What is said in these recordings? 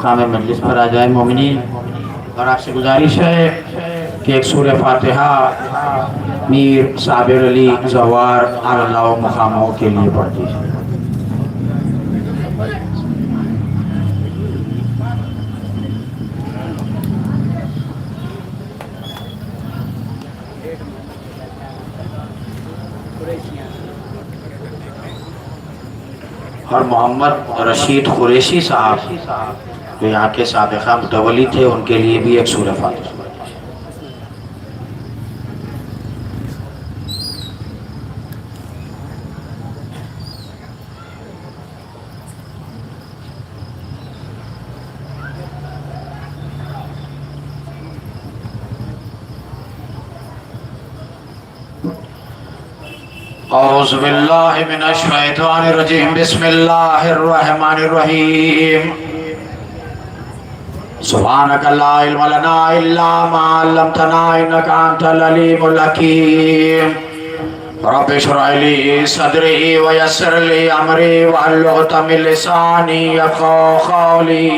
मकाम मजलिस पर आ जाए मोमिनीन। और आपसे गुजारिश है कि एक सूरह फातिहा मीर साबिर अली जवार आला मकामों के लिए पढ़ दीजिए। और मोहम्मद रशीद कुरैशी साहब जो यहाँ के साबिक़ा मुतवली थे, उनके लिए भी एक सूरह फातिहा। औज़ु बिल्लाहि मिनश शैतानिर रजीम, बिस्मिल्लाहिर रहमानिर रहीम। सुब्हानका ला इल्मा लना इल्ला मा अल्लमतना इन्नका अंतल अलीमुल हकीम। रब्बि इश्रह ली सदरी व यस्सिर ली अमरी वहल्लुल उक़दतम मिन लिसानी यफ़क़हू क़ौली।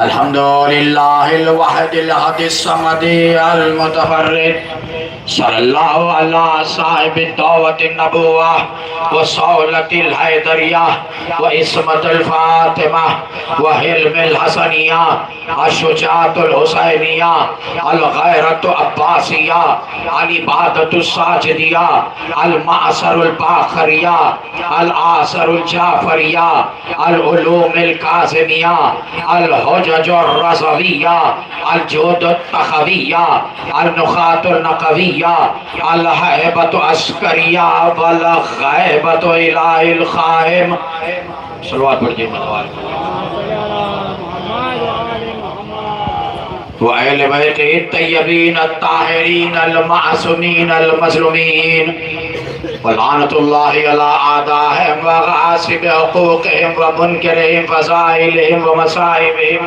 अल्हम्दुलिल्लाहिल वाहिदिल अहदिस समदी अल मुतफर्रिद। सल्लल्लाहु अला साहिबिद दावतिन नबुव्वा व सौलतिल हैदरिया व इस्मतुल फातिमा व हिल्मिल हसनिया अशुजातुल हुसैनिया अल गैरतु अब्बासिया अल इबादतु साजिदिया अल मासरुल बाखरिया अल आसरुल जाफरिया अल उलूमिल काज़िमिया अल हुज्जुर रज़विया अल जुदुत तखविया अल नुखातुल नकविया अल हैबतु अस्करिया वल गैबतु इलाहिल क़ाइम। सल्लल्लाहु अलैहि व अहले बैते तय्यबीन अत्ताहिरीन अल मासूमीन अल मज़लूमीन व लानतुल्लाहि अला आदाहिम व गासिब हुकूक़िहिम व मुनकिरिहिम फ़ज़ाइलिहिम व मसाइबिहिम।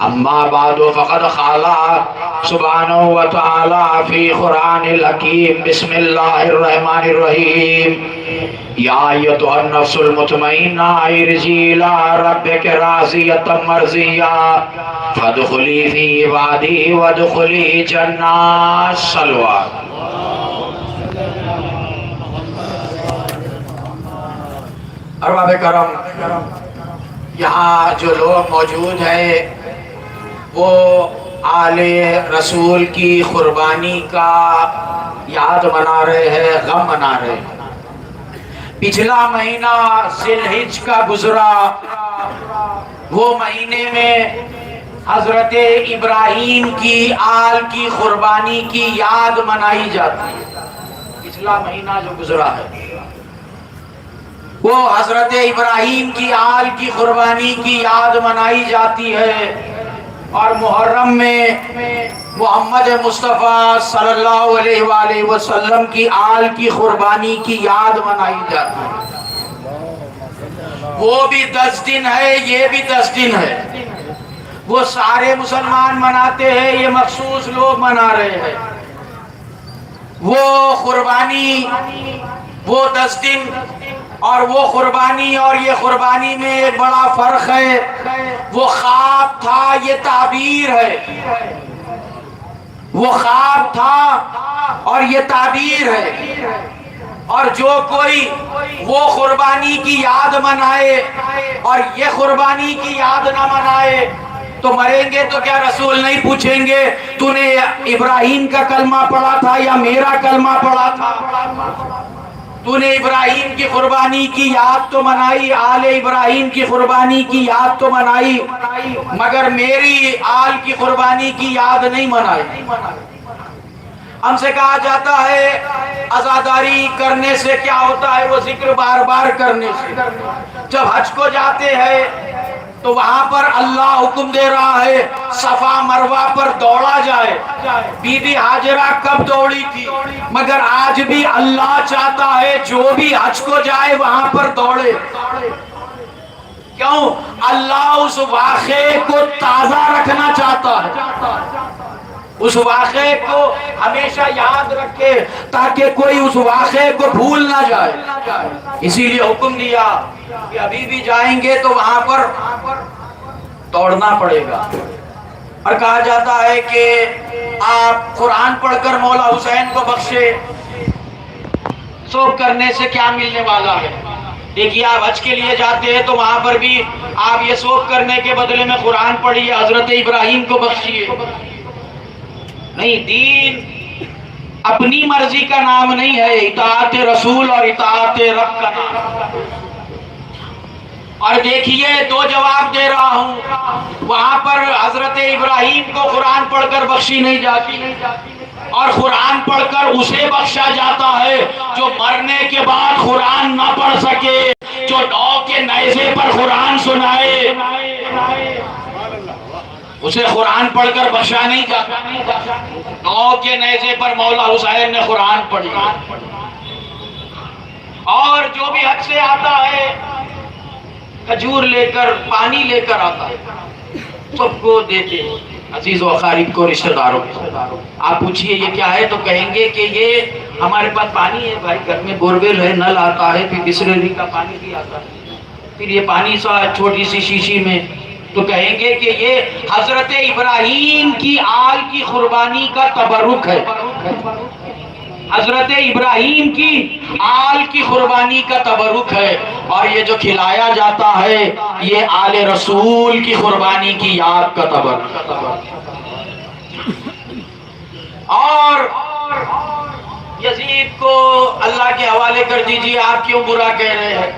अम्मा बादु फ़क़द क़ाला सुब्हानहु व तआला फ़ी क़ुरआनिल हकीम। बिस्मिल्लाहिर रहमानिर रहीम। या अय्युहन नफ्सुल मुतमइन्ना इरजी इला रब्बिक राज़ियतम मर्ज़िया फदखुली फ़ी इबादी वदखुली जन्नत। सल्लल्लाहु अरबाब करम, यहाँ जो लोग मौजूद हैं वो आले रसूल की कुर्बानी का याद मना रहे हैं, गम मना रहे हैं। पिछला महीना ज़िलहिज का गुजरा, वो महीने में हजरत इब्राहीम की आल की कुर्बानी की याद मनाई जाती है। पिछला महीना जो गुजरा है वो हजरत इब्राहीम की आल की कुर्बानी की याद मनाई जाती है। और मुहर्रम में मोहम्मद मुस्तफ़ा सल्लल्लाहु अलैहि वसल्लम की आल की कुर्बानी की याद मनाई जाती है। वो भी 10 दिन है, ये भी 10 दिन है। वो सारे मुसलमान मनाते हैं, ये मखसूस लोग मना रहे हैं। वो कुर्बानी, वो 10 दिन और वो कुर्बानी और ये कुर्बानी में एक बड़ा फर्क है। वो ख्वाब था, ये ताबीर है। वो ख्वाब था और ये ताबीर है। और जो कोई वो कुर्बानी की याद मनाए और ये कुर्बानी की याद ना मनाए तो मरेंगे तो क्या रसूल नहीं पूछेंगे तूने इब्राहीम का कलमा पढ़ा था या मेरा कलमा पढ़ा था? तूने इब्राहीम की कुर्बानी की याद तो मनाई, आले इब्राहीम की कुर्बानी की याद तो मनाई, मगर मेरी आल की कुर्बानी की याद नहीं मनाई। हमसे कहा जाता है अज़ादारी करने से क्या होता है, वो जिक्र बार बार करने से। जब हज को जाते हैं तो वहां पर अल्लाह हुक्म दे रहा है सफा मरवा पर दौड़ा जाए। बीबी हाजरा कब दौड़ी थी, मगर आज भी अल्लाह चाहता है जो भी हज को जाए वहां पर दौड़े। क्यों? अल्लाह उस वाक़े को ताजा रखना चाहता है, उस वाक़े को हमेशा याद रखे ताकि कोई उस वाक़े को भूल ना जाए। इसीलिए हुक्म दिया कि अभी भी जाएंगे तो वहां पर दौड़ना पड़ेगा। और कहा जाता है कि आप कुरान पढ़कर मौला हुसैन को बख्शे, शोक करने से क्या मिलने वाला है। देखिए, आप हज के लिए जाते हैं तो वहां पर भी आप ये शोक करने के बदले में कुरान पढ़िए, हजरत इब्राहिम को बख्शिए। नहीं, दीन अपनी मर्जी का नाम नहीं है, इताअत रसूल और इताअत रब का नाम। और देखिए, दो जवाब दे रहा हूं, वहां पर हजरत इब्राहिम को कुरान पढ़कर बख्शी नहीं जाती, और कुरान पढ़कर उसे बख्शा जाता है जो मरने के बाद कुरान ना पढ़ सके, जो नौ के नेज़े पर कुरान सुनाए, उसे कुरान पढ़कर बख्शा नहीं जाता। नौ के नेज़े पर मौला हुसैन ने कुरान पढ़ी। और जो भी हज से आता है, खजूर लेकर, पानी लेकर आता है, सबको देते हैं, अजीज व अकारीब को, रिश्तेदारों को। आप पूछिए ये क्या है, तो कहेंगे कि ये हमारे पास पानी है भाई, घर में बोरवेल है, नल आता है, फिर बिसलेरी का पानी भी आता है, फिर ये पानी सा छोटी सी शीशी में। तो कहेंगे कि ये हजरत इब्राहिम की आल की कुर्बानी का तबरुक है, हजरत इब्राहिम की आल की कुर्बानी का तबरुक है। और ये जो खिलाया जाता है, ये आले रसूल की कुर्बानी की याद का तबरुक। और यजीद को अल्लाह के हवाले कर दीजिए, आप क्यों बुरा कह रहे हैं।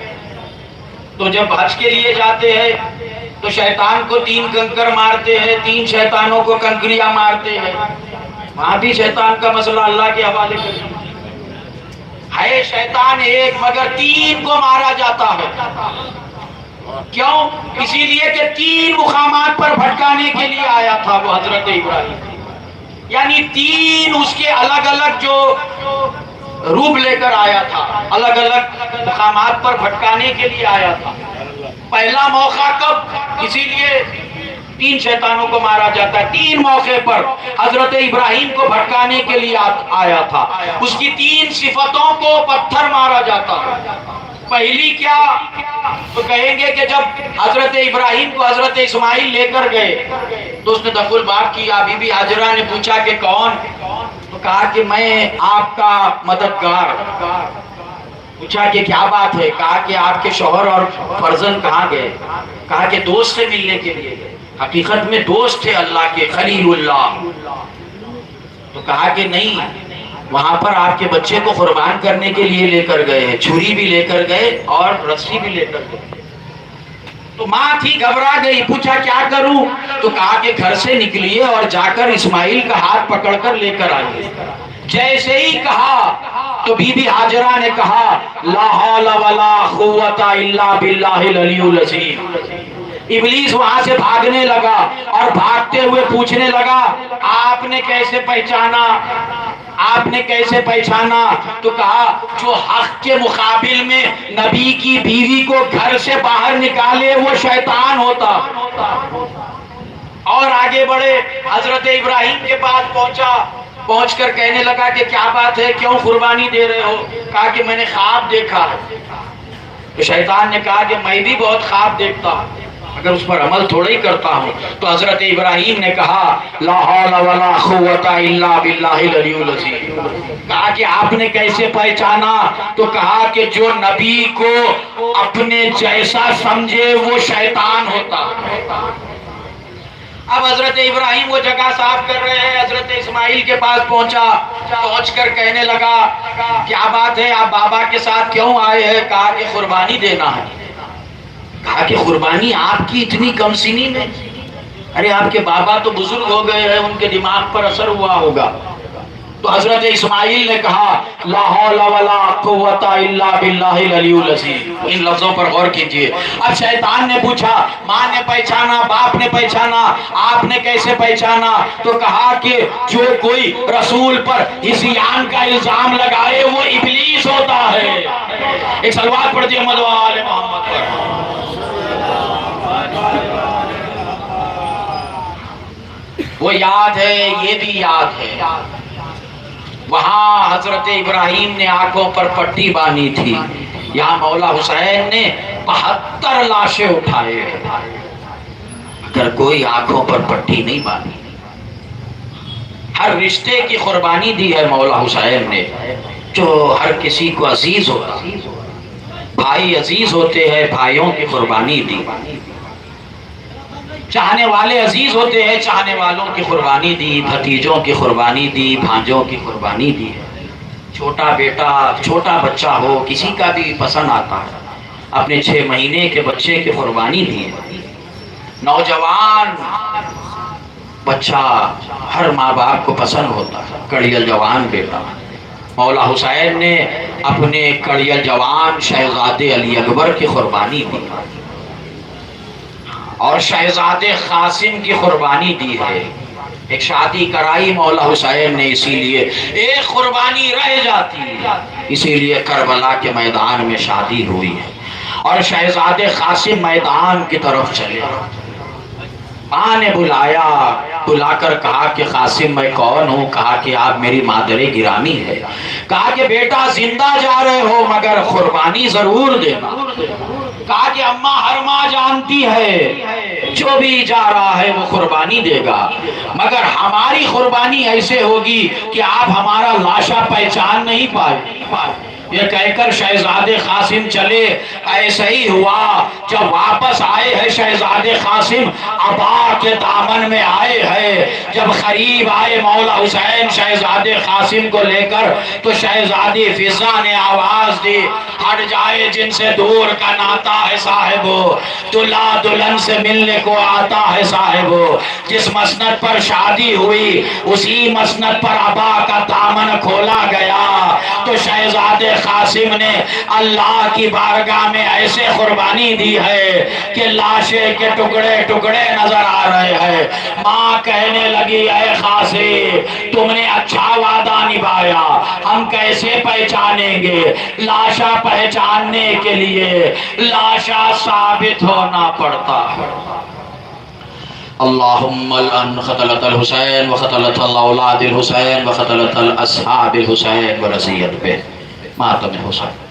तो जब हज के लिए जाते हैं तो शैतान को 3 कंकर मारते हैं, 3 शैतानों को कंकरियां मारते हैं। वहां भी शैतान का मसला अल्लाह के हवाले कर है। शैतान एक, मगर 3 को मारा जाता है। क्यों? इसीलिए कि 3 मुकामात पर भटकाने के लिए आया था वो हजरत इब्राहिम, यानी 3 उसके अलग अलग जो रूप लेकर आया था, अलग अलग मुकामात पर भटकाने के लिए आया था। पहला मौका कब? इसीलिए 3 शैतानों को मारा जाता है। 3 मौके पर हजरत इब्राहिम को भटकाने के लिए आया था। उसकी 3 सिफतों को पत्थर मारा जाता है। पहली क्या? तो कहेंगे कि जब हजरत इब्राहिम को हजरत इस्माइल लेकर गए तो उसने दखुल बात किया। बीबी हाजरा ने पूछा कि कौन? तो कहा कि मैं आपका मददगार। पूछा कि क्या बात है? कहा कि आपके शौहर और फर्जंद कहाँ गए? कहा कि दोस्त से मिलने के लिए गए। हकीकत में दोस्त थे अल्लाह के, खलीलुल्लाह। तो कहा कि नहीं, वहां पर आपके बच्चे को कुर्बान करने के लिए लेकर गए, छुरी भी लेकर गए और रस्सी भी लेकर गए। तो माँ थी, घबरा गई। पूछा क्या करूं? तो कहा कि घर से निकलिए और जाकर इस्माइल का हाथ पकड़कर लेकर आइए। जैसे ही कहा तो बीबी हाजरा ने कहा, ला हौला वला कुव्वता इल्ला बिल्लाहिल अलियुल अज़ीम। इब्लीस वहां से भागने लगा और भागते हुए पूछने लगा, आपने कैसे पहचाना? आपने कैसे पहचाना? तो कहा, जो हक के मुकाबिल में नबी की बीवी को घर से बाहर निकाले वो शैतान होता। और आगे बढ़े, हजरत इब्राहिम के पास पहुंचा। पहुंचकर कहने लगा कि क्या बात है, क्यों कुर्बानी दे रहे हो? कहा कि मैंने ख्वाब देखा है। तो शैतान ने कहा कि मैं भी बहुत ख्वाब देखता हूं, अगर उस पर अमल थोड़ा ही करता हूं। तो हजरत इब्राहिम ने कहा, ला हौला वला कुव्वता इल्ला बिल्लाहिल अलियुल अज़ीम। कहा कि आपने कैसे पहचाना? तो कहा कि जो नबी को अपने जैसा समझे वो शैतान होता। अब हजरत इब्राहिम वो जगह साफ कर रहे हैं। हजरत इस्माइल के पास पहुंचा। पहुंचकर कहने लगा, क्या बात है, आप बाबा के साथ क्यों आए हैं? कहा कि कुर्बानी देना है। कहा कि कुर्बानी आपकी इतनी कम सीनी में? अरे आपके बाबा तो बुजुर्ग हो गए हैं, उनके दिमाग पर असर हुआ होगा। तो हजरत इस्माइल ने कहा, ला हौला वला कुव्वता इल्ला बिल्लाहिल अलियुल अज़ीम। इन लफ्जों पर गौर कीजिए। अब शैतान ने पूछा, माँ ने पहचाना, बाप ने पहचाना, आपने कैसे पहचाना? तो कहा कि जो कोई रसूल पर इस्यान का इल्जाम लगाए वो इब्लीस होता है। एक सलवात पढ़ दिया मदवा आले मोहम्मद पर। वो याद है, ये भी याद है, वहां हजरत इब्राहिम ने आंखों पर पट्टी बांधी थी। यहाँ मौला हुसैन ने 72 लाशें उठाए। मगर कोई आंखों पर पट्टी नहीं बांधी। हर रिश्ते की कुर्बानी दी है मौला हुसैन ने, जो हर किसी को अजीज होता। भाई अजीज होते हैं, भाइयों की कुर्बानी दी। चाहने वाले अजीज होते हैं, चाहने वालों की कुर्बानी दी। भतीजों की कुर्बानी दी, भांजों की कुर्बानी दी है। छोटा बेटा, छोटा बच्चा हो, किसी का भी पसंद आता है, अपने 6 महीने के बच्चे की कुर्बानी दी है। नौजवान बच्चा हर माँ बाप को पसंद होता है, कड़ियल जवान बेटा। मौला हुसैन ने अपने कड़ियल जवान शहजादे अली अकबर की कुर्बानी दी और शहजादे कासिम की कुर्बानी दी है। एक शादी कराई मौला हुसैन ने, इसीलिए एक कुर्बानी रह जाती है, इसीलिए करबला के मैदान में शादी हुई है। और शहजादे कासिम मैदान की तरफ चले, माँ ने बुलाया, बुलाकर कहा कि कासिम मैं कौन हूँ? कहा कि आप मेरी मादरे गिरामी है। कहा कि बेटा जिंदा जा रहे हो मगर कुर्बानी जरूर देना। कहा कि अम्मा हर माँ जानती है जो भी जा रहा है वो कुर्बानी देगा, मगर हमारी कुर्बानी ऐसे होगी कि आप हमारा लाशा पहचान नहीं पाए। ये कहकर शहजादे कासिम चले। ऐसे ही हुआ, जब वापस आए हैं शहजादे कासिम अबा के दामन में आए हैं। जब करीब आए मौला हुसैन शहजादे कासिम को लेकर, तो शहजादी फिजा ने आवाज दी, हट जाए जिनसे दूर का नाता है साहिबो, दुल्हा दुल्हन से मिलने को आता है साहिबो। जिस मसनद पर शादी हुई उसी मसनद पर अबा का दामन खोला गया। तो शहजादे कासिम ने अल्लाह की बारगाह में ऐसे कुर्बानी दी है कि लाशे के टुकड़े टुकड़े नजर आ रहे हैं। माँ कहने लगी, ऐ कासिम तुमने अच्छा वादा निभाया, हम कैसे पहचानेंगे? लाशा पहचानने के लिए लाशा साबित होना पड़ता है। अल्लाहुम्मा अन क़तलतल हुसैन व क़तलतल औलादिल हुसैन व क़तलतल अस्हाबिल हुसैन व रज़ियत पे मातम हुसैन।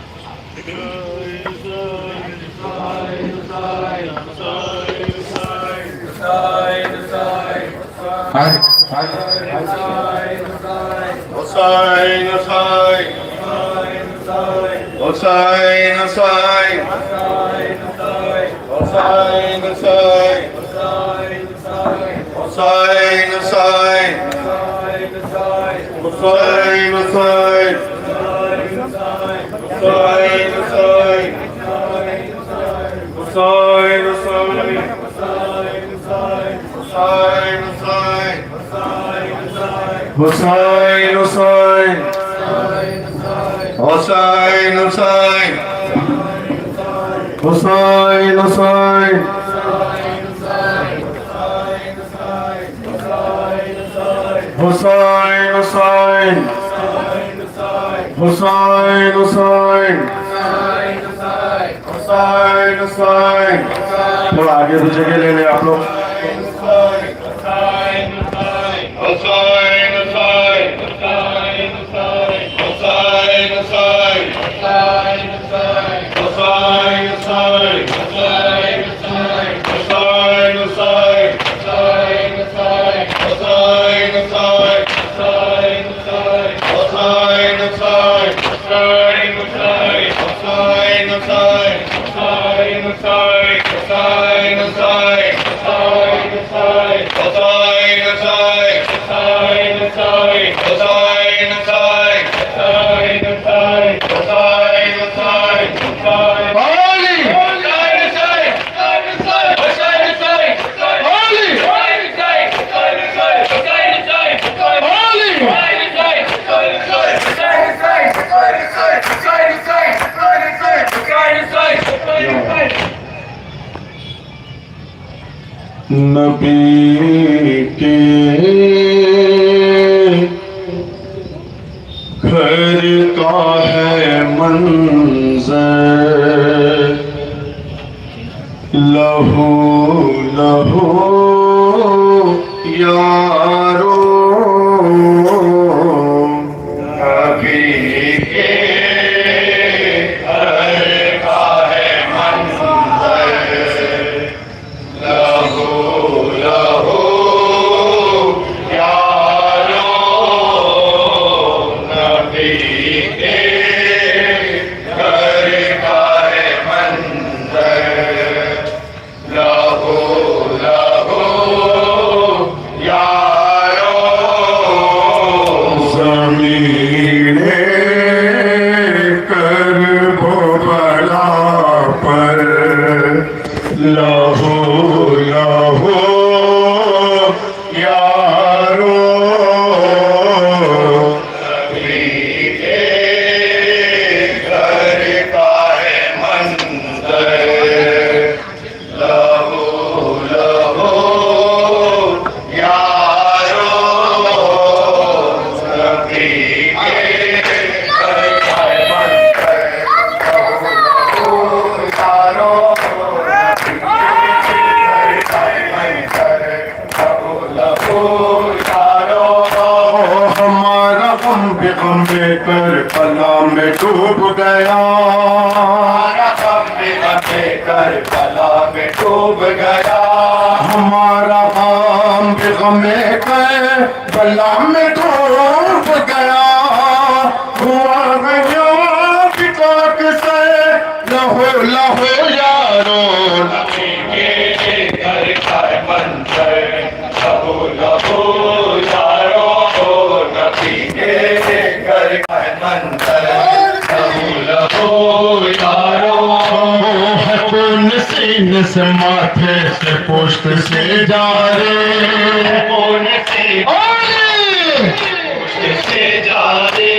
थोड़ा आगे पीछे के ले ले आप लोग। नबी के घर का है मंजर, लहू लहू यारो नबी के घर का है मंजर, लहू डूब गया, हमारा गम भी करबला में डूब गया, हमारा गम भी गमे करबला में डूब गया। हुआ गया पिताक से लहो लहो यारो, नबी के घर का मंजर लहो लहो यारो, नबी के घर का मंजर लहो लहो यारो। खून सीने से माथे से पुष्ट से जा रे, खून से पुष्ट से जा रे,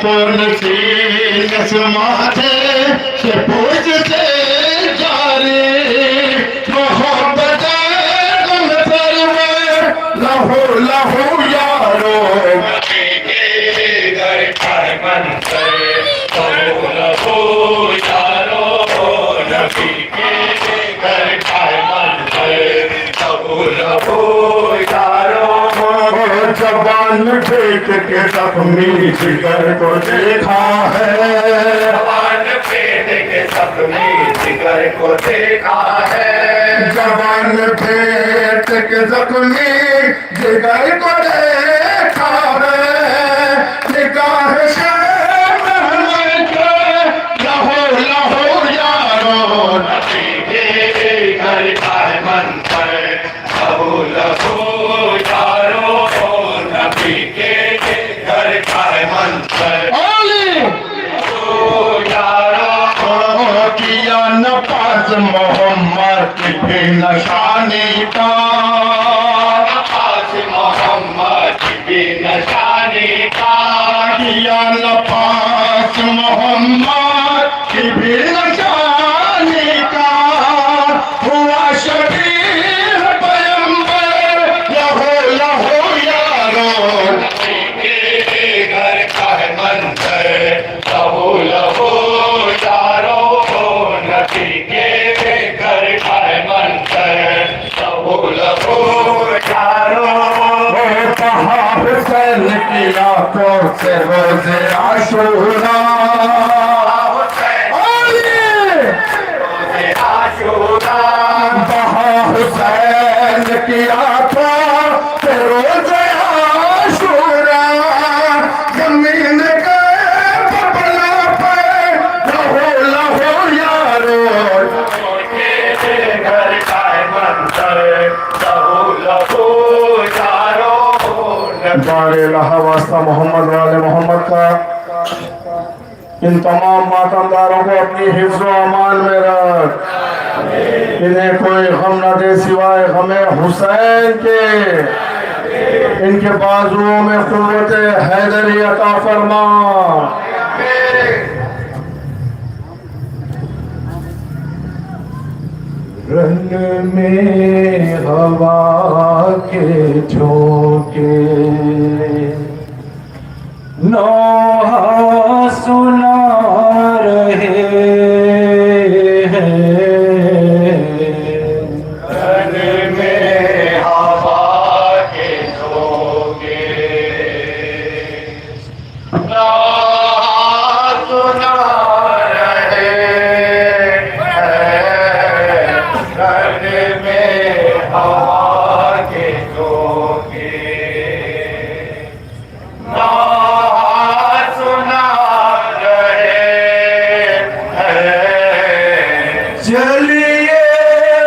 खून सीने से माथे से पुष्ट से जा रे। मोहब्बत गम परवर लहो लहो यारो, नबी के घर का मंजर लहो लहो यारो, नबी के घर का मंजर लहो लहो यारो। जबान फेंक के जख्मी जिगर को देखा है, जबान फेंक के जख्मी जिगर को देखा है, जबान फेंक के जख्मी जिगर को देखा है। निगाह से लहो लहो यारो, नबी के घर का मंजर लहो लहो यारो, नबी के घर का मंजर लहो यारो। किया नपास मोहम्मद की भी निशानी का, नपास मोहम्मद की भी निशानी का, किया नपास मोहम्मद की भी निशानी का। हुआ शबीह पैगंबर लहो लहो यारो, नबी के घर का मंजर लहो लहो यारो, नबी के घर का मंजर लहो लहो यारो। कहा हुसैन की आंखों से रोज़े आशूरा, रोज़े आशूरा, कहा हुसैन की आंखों से रोज़े आशूरा। जमीन के बबला पे लहो लहो यारो, के घर का मंजर लहो लहो यारो। बारे वास्ता मोहम्मद वाले मोहम्मद का इन तमाम मातमदारों को अपनी हिफ्ज़ व अमान में रख, इन्हें कोई गम न दे सिवाय गमे हुसैन के। इनके बाजुओं में कुव्वत हैदरी अता फरमा। रंग में हवा के झोंके नौहा सुना रहे हैं, रंग में हवा के झोंके नौहा सुना रहे हैं, रंग में हवा के झोंके चलिए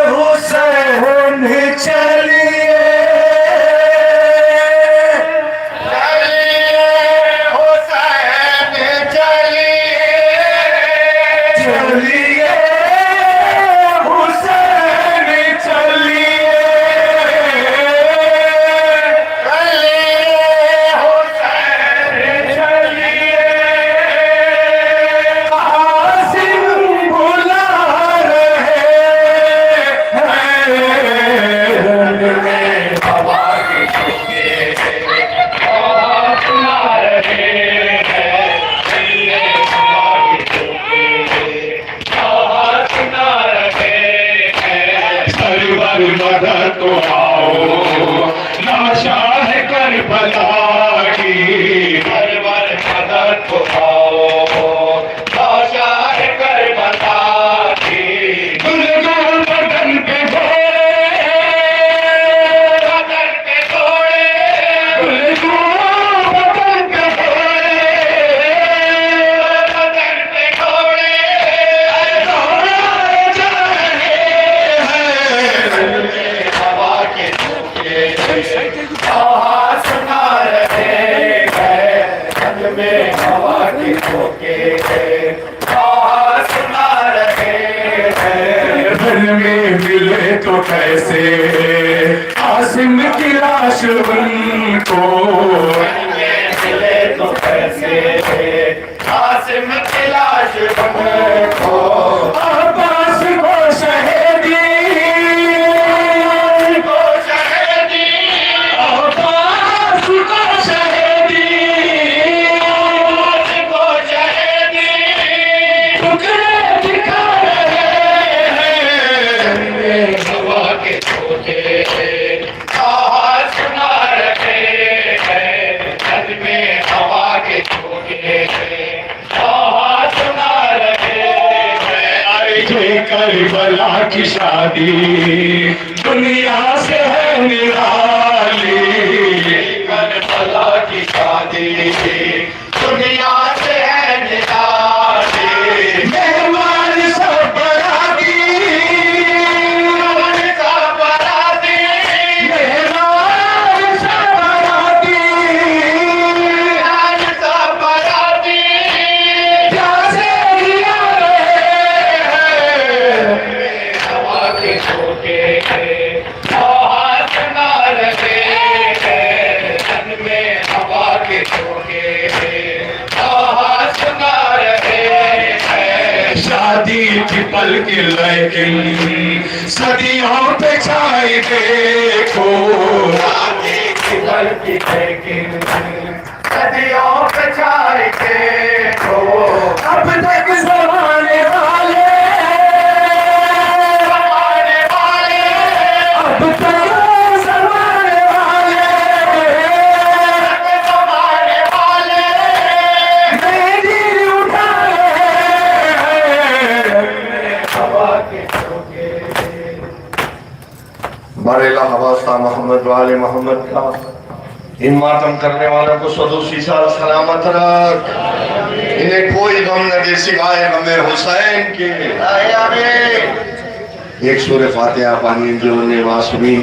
हुसैन चलिए, चलिए हुसैन चलिए, चलिए हुसैन चलिए, चलिए हुसैन चलिए। कासिम बुला मदद तो आओ, लाशा है करबला की, मदद तो आओ। झोंके सुना रहे हैं। धन में मिले तो कैसे आसिम की लाश उनको, मिले तो कैसे आसिम की लाश उनको। अब्बास को शहीदी, अब्बास को शहीदी, टुकड़े दिखा रहे हैं। हवा के झोंके सुना रहे हैं। धन में हवा के झोंके सुना रहे हैं। अरे करबला की शादी दुनिया से है निराली, करबला की शादी दुनिया से है निराली। मेहमान सब बराती, सब बराती, मेहमान सब बराती, सब बराती प्यासे लिया रहे हैं। हवा के झोंके सुना रहे हैं। धन में हवा के झोंके सुना रहे हैं। शादी की पल की लेकिन सदियों पे छाई देखो, शादी की पल की लेकिन सदियों पे छाई देखो। अब तक जमाने वाले, जमाने वाले, अब तक जमाने वाले, जमाने वाले मेरी उठा रहे हैं। हवा के झोंके बारेला हवास्ता मोहम्मद वाले मोहम्मद का इन मातम करने वालों को सदूसी साल सलामत रख, इन्हें कोई गम न दे सिवाय गमे हुसैन के। एक सूरह फातिहा पानी जो मासूमीन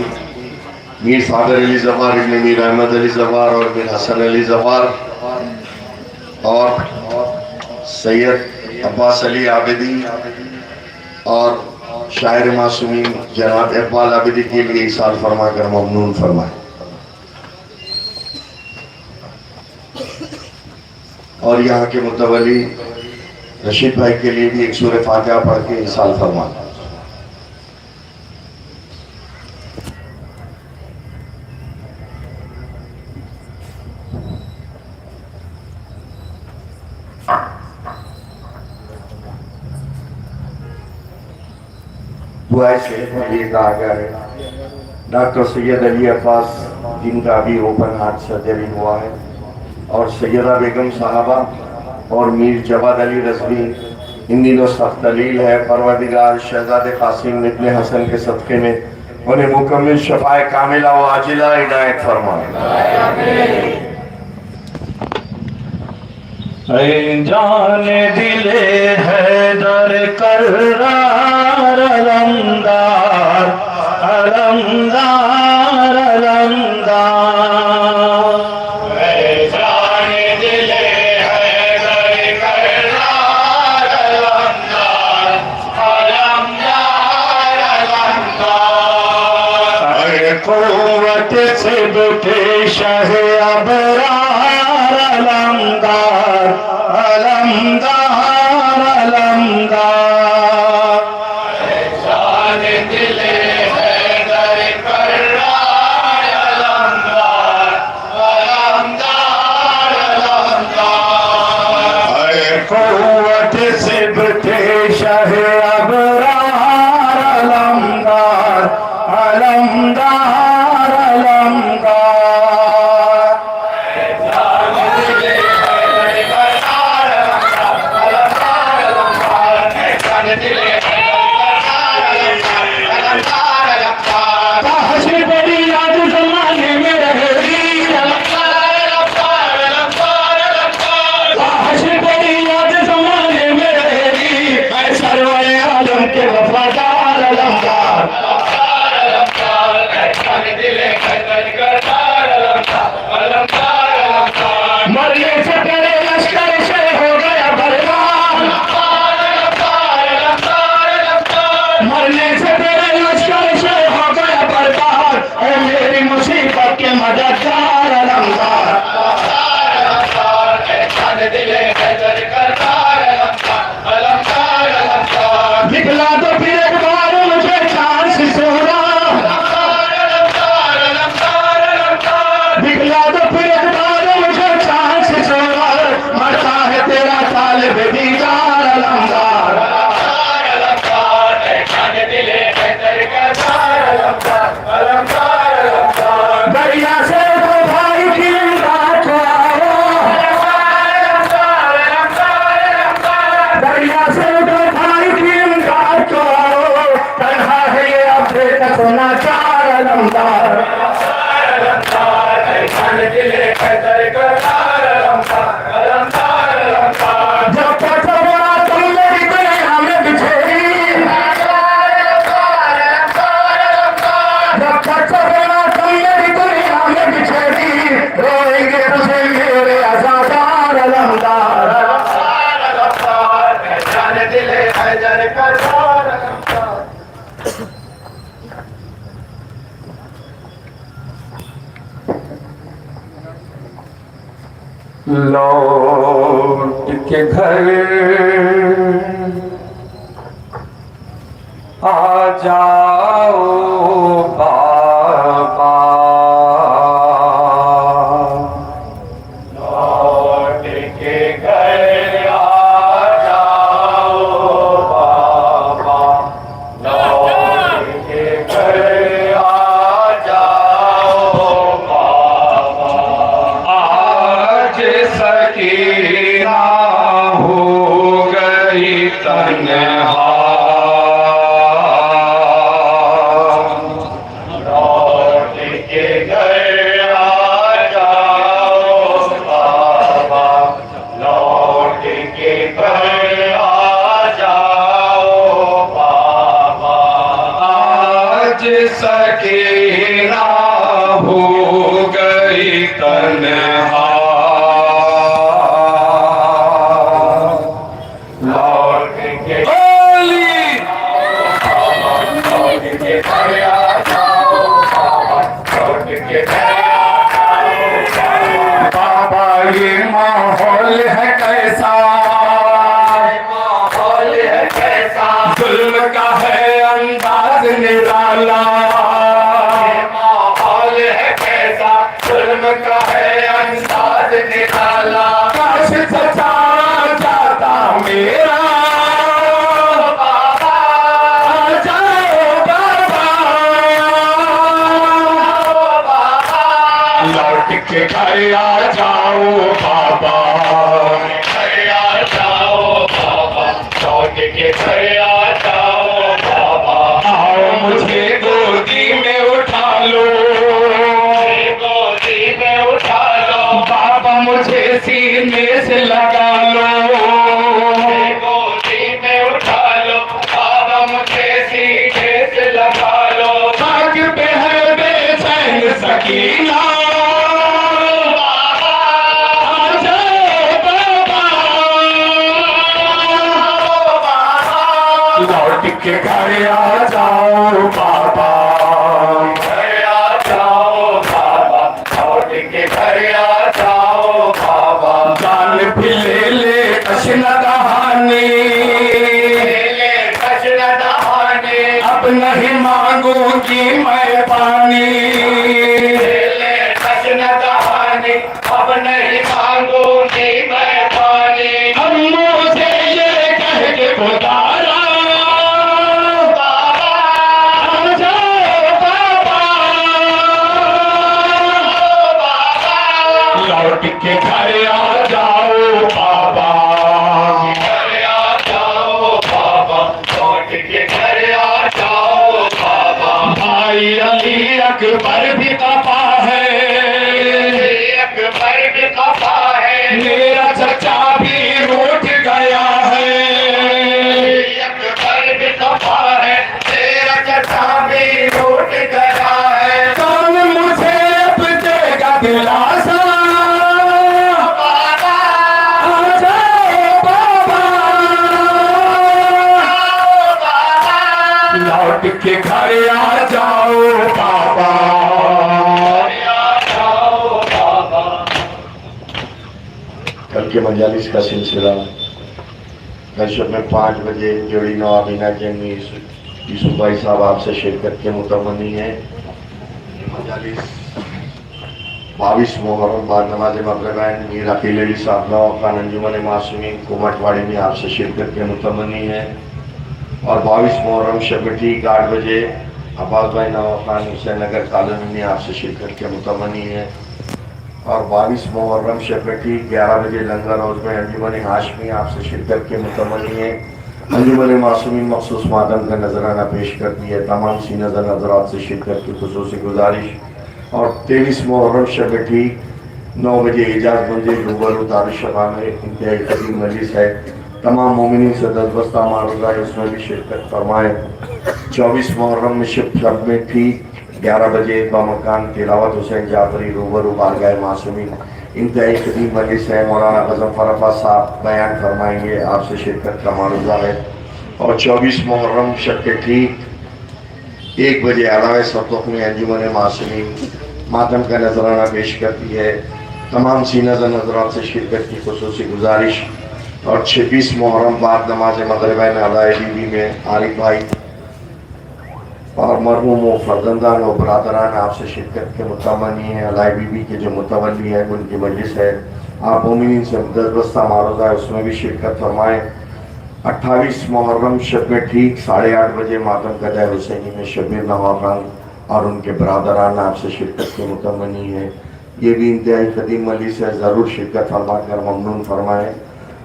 मीर फादर अली जफार, इब्न मीर अहमद अली जफार और मीर हसन अली जफार और सैयद अब्बास अली आबिदी और शायर मासूमीन जनाब इकबाल आबिदी के लिए इसार फरमा कर ममनून फरमाए। और यहाँ के मुतवली रशीद भाई के लिए भी एक सूरह फातिहा पढ़ के इसार फरमाए। दुआ से ये कहा गया है डॉक्टर सैयद अली अब्बास जिनका अभी ओपन हार्ट सर्जरी हुआ है, और सैयदा बेगम साहबा और मीर जवाद अली रजवी इन दिनों सख्त दलील है। परवरदिगार शहजादे कासिम इब्न हसन के सदक़े में उन्हें मुकम्मिल शफाए कामिला व आजिला इनायत फरमाए। जाने दिले हैदर कर्रार अलमदार अलमदार अलमदार। जाने दिले हैदर कर्रार अलमदार अलमदार अलमदार। कुव्वत से बैठे शाह अबरार अलमदार अलमदार अलमदार। जाने दिले हैदर कर्रार अलमदार अलमदार अलमदार। कुव्वत से बैठे शाह अबरार अलमदार अलमदार अलमदार। रोना तुमने भी दुनिया में बिछेड़ी, रोएंगे तुझे मेरे अज़ादार अलमदार। जाने दिले है जर करदार। लौट के घर आ जाओ बाबा, लौट के घर आ जाओ बाबा, लौट के घर आ जाओ बाबा। आज सकीना हो गई तन्हा, लौट के घर आ जाओ बाबा, लौट के घर आ जाओ बाबा। आज सकीना हो गई तन्हा, लौट के बोली लौट के घर आ जाओ बाबा, लौट के घर आ जाओ बाबा। ये माहौल है कैसा, माहौल है कैसा, जुल्म का है अंदाज निराला, माहौल है कैसा, जुल्म का है अंदाज निराला। काश सचा जाता मेरा बाबा आ जाओ बाबा, बाबा लौट के घर आ जाओ बाबा, घर आ जाओ बाबा, लौट के घर आ जाओ बाबा। आओ मुझे गोदी में उठा लो, गोदी में उठा लो बाबा मुझे सीने से लगा लो, गोदी में उठा लो बाबा, मुझे सीने से लगा लो। भाग पे है बेचैन सकीना, बाबा आ जाओ बाबा, बाबा लौट के घर आ जाओ बाबा, घर आ जाओ बाबा, लौट के घर आ जाओ बाबा। जान भी ले कशना दहानी, ले कचरा दहाने, अब नहीं मांगूंगी मैं पानी, ले कचरा दहाने, अब नहीं मांगूंगी मैं पानी। अब मुझे ये कह के पुकारा, बाबा आ जाओ बाबा, बाबा लौट के घर आ जाओ बाबा, घर आ जाओ बाबा, लौट के घर आ जाओ बाबा। भाई अली अकबर भी कपा है, अकबर भी खफा है, मेरा चचा भी रूठ गया है, अकबर भी खफा है, तेरा चचा भी रूठ गया है। कौन मुझे अब देगा दिलासा, बाबा आ जाओ बाबा, बाबा लौट के घर आ जाओ बाबा, कल के मजालिस का सिलसिला कल शब में 5 बजे जोड़ी नवाबीना के यूसुफ भाई साहब आपसे शिरकत के मुतमनी है। मजालिस 22 मुहर्रम बाद नमाज मगरिब मीर अकील अली साहब नवा खान अंजुमन मासूमीन कोमटवाड़ी में आपसे शिरकत के मुतमनी है। और 22 मुहर्रम शब ठीक 8 बजे अब्बास भाई नवा खान हुसैन नगर कॉलोनी में आपसे शिरकत के मुतमनी है। और 22 मुहर्रम शब ठीक 11 बजे लंगर हाउस में अंजुमन हाशमी आपसे शिरकत के मुतमनी है। अंजुमन मासूमीन मखसूस मातम का नजराना पेश करती है। तमाम सी नजर नजरात से शिरकत की खुसूसी गुजारिश। और 23 मुहर्रम शब ठीक 9 बजे एजाज मंजिल रूबरू दारुशफा में इंतहाई कदीम मजलिस है। तमाम मोमिनीन से दस्तबस्ता मारूदा है, उसमें भी शिरकत फरमाएँ। 24 मुहर्रम में शब में ठीक 11 बजे बमकान तिलावत हुसैन जाफरी रूबरू बारगाह मासूमीन इंतहाई कदीम मजलिस है। मौलाना गज़नफ़र अब्बास साहब बयान फरमाएंगे, आपसे शिरकत का मारूज़ा है। और 24 मुहर्रम शब के ठीक 1 बजे अलावा सब्तुख में अंजुमन मासूमीन मातम का नजराना पेश करती है। तमाम सीना नजरात से शिरकत की खुसूसी गुजारिश। और 26 मुहर्रम बाद नमाज मगरिबैन अलाए बीबी में आरिफ भाई और मरहूम व फर्जंदान व बरादरान आपसे शिरकत के मुतमनी है। अलाए बीबी के जो मुतवली है उनकी मजलिस है, आप मोमिनीन से 10 बस्ता मारूज़ा है, उसमें भी शिरकत फरमाएँ। 28 मुहर्रम शब में ठीक 8:30 बजे मातम कदा हुसैनी में शबीर नवाब खान और उनके बरादरान आपसे शिरकत के मुतमनी है। ये भी इंतहाई कदीम मजलिस है, ज़रूर शिरकत फरमा कर ममनून फरमाएँ।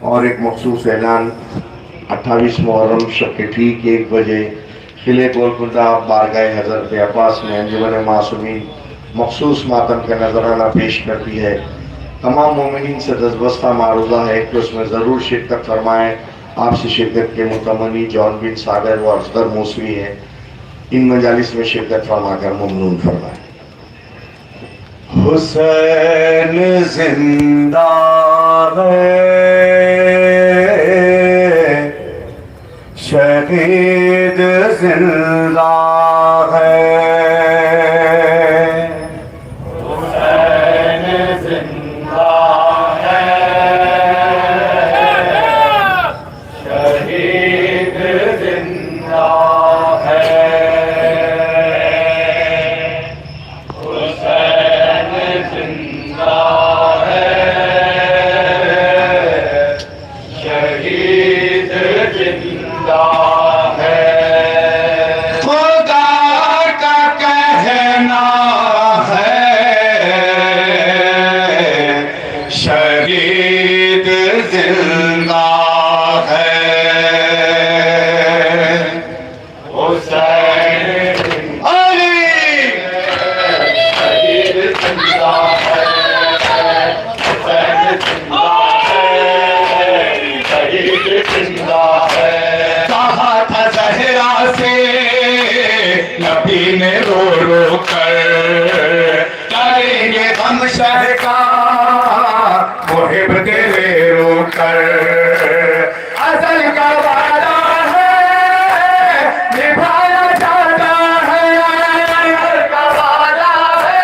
और एक मखसूस ऐलान, 28 मुहर्रम शब के ठीक 1 बजे किले गोलकुंडा बारगाह हज़रत अब्बास में अंजुमन मासूमीन मखसूस मातम का नजराना पेश करती है। तमाम मोमिनीन से 10 बस्ता मारूज़ा है कि उसमें ज़रूर शिरकत फरमाएँ। आपसे शिरकत के मुतमनी जॉन बिन सागर व असगर मूसवी हैं, इन मजालिस में शिरकत फरमा कर ममनून फरमाएँ। हुसैन जिंदा है, शहीद जिंदा है, हुसैन जिंदा है, शहीद जिंदा है, हुसैन जिंदा है, शहीद जिंदा है। खुदा का कहना है, शहीद जिंदा है, हुसैन अली शहीद जिंदा है, हुसैन जिंदा है, शहीद जिंदा है। कहा था ज़हरा से नबी ने रो रो कर, करेंगे हम शहर का मुहिब तेरे रो कर। असल का वादा है निभाया जाता है, असल का वादा है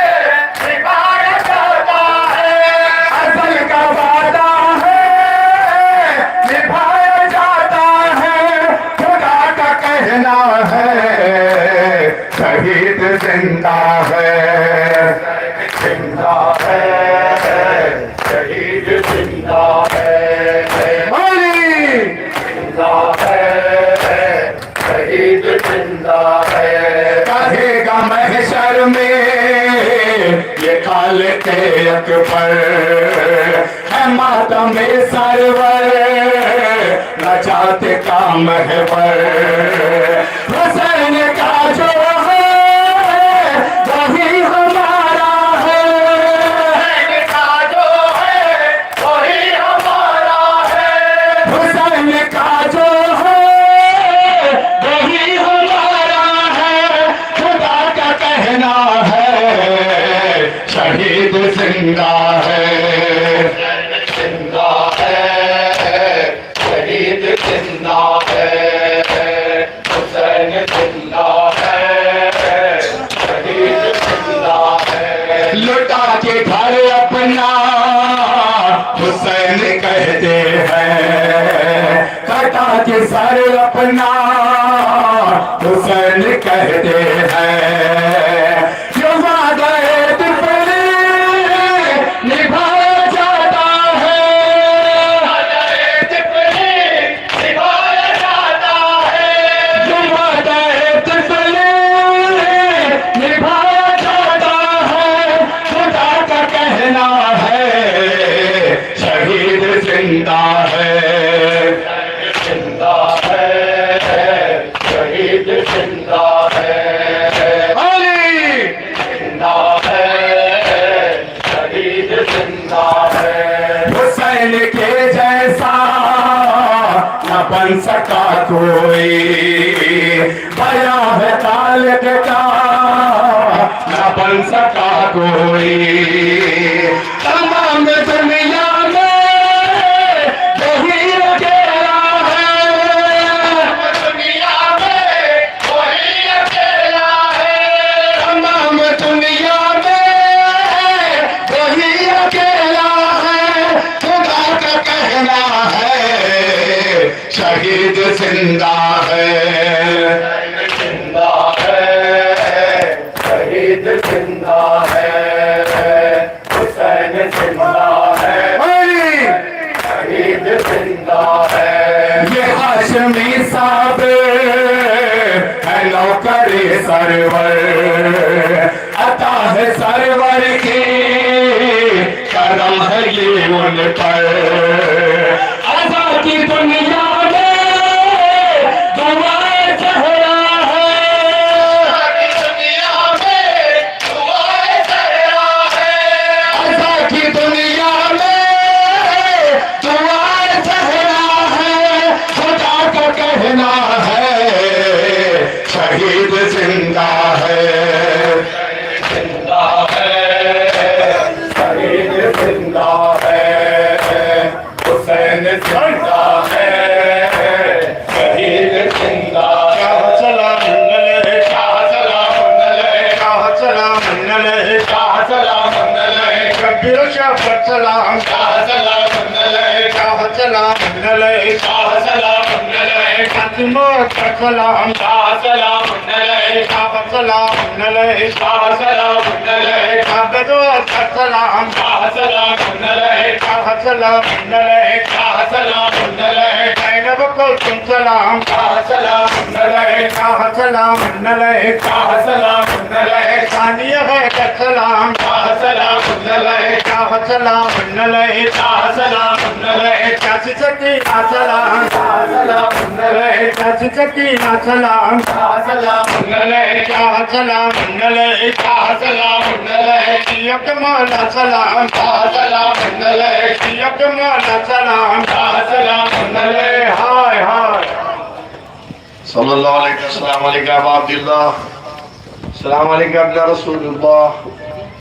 निभाया जाता है, असल का वादा है निभाया जाता है। खुदा का कहना है शहीद जिंदा है, जिंदा है, शहीद जिंदा है, जिंदा है, शहीद जिंदा है। कहेगा महशर में ये काले के अकबर है मातम सरवर, नजात का महवर। हुसैन का जो है वही हमारा है, हुसैन का जो है वही हमारा है, हुसैन का जो है वही हमारा है। खुदा का कहना है शहीद जिंदा है, जिंदा है, शहीद जिंदा है, हुसैन जिंदा है, शहीद जिंदा है। लुटा के घर अपना हुसैन कहते हैं, कटा के सर अपना हुसैन कहते हैं। जो वादा दिफले निभाया जाता है, वादा दिफले निभाया जाता है, जो वादा दिफले निभाया जाता है। खुदा का कहना है शहीद जिंदा है, जिंदा है, शहीद जिंदा है, जिंदा है, शहीद जिंदा है। हुसैन के जैसा न बन सका कोई, बया है तालिब का सका कोई। तमाम दुनिया में वही अकेला है, दुनिया में वही अकेला है, तमाम दुनिया में वही अकेला है। खुदा का कहना है शहीद जिंदा है, जिंदा है, शहीद जिंदा है, हुसैन जिंदा है, शहीद जिंदा है। ये हाशमी साहब है नौकरी सरवर, अता है सरवर की करम है ये उन पर। आजादी दुनिया में दुआएं चेहरा है, दुनिया में दुआएं चेहरा है, आजादी दुनिया में दुआएं चेहरा है। खुदा का कहना है शहीद जिंदा है, जिंदा है, शहीद जिंदा है, हुसैन जिंदा है, शहीद जिंदा है। शाह सलाम मंगल, शाह सलाम मंगल, शाह सलाम मंगल, शाह सलाम मंगल, कबीर शफत सलाम, शाह सलाम मंगल, शाह सलाम मंगल, शाह सलाम मंगल, कासिमों का सलाम, शाह सलाम मंगल, शाह सलाम मंगल, शाह सलाम मंगल, काबदो का सलाम, शाह सलाम मंगल, शाह सलाम मंगल, शाह सलाम मंगल, जैनब को तुम सलाम, शाह सलाम मंगल, शाह सलाम मंगल, शाह सलाम मंगल, सानिया है का सलाम, शाह सलाम मंगल, शाह सलाम मंगल, शाह सलाम मंगल, चाची सकीना सलाम, शाह सलाम मंगल, चाची सकीना सलाम, शाह सलाम मंगल, शाह सलाम मंगल, शाह सलाम मंगल, यक मौला सलाम, शाह सलाम मंगल, यक मौला सलाम, शाह सलाम मंगल। हाय हाय सल्लल्लाहु अलैहि वसल्लम, अब्दुल्लाह, सलाम अलैकुम या रसूलुल्लाह।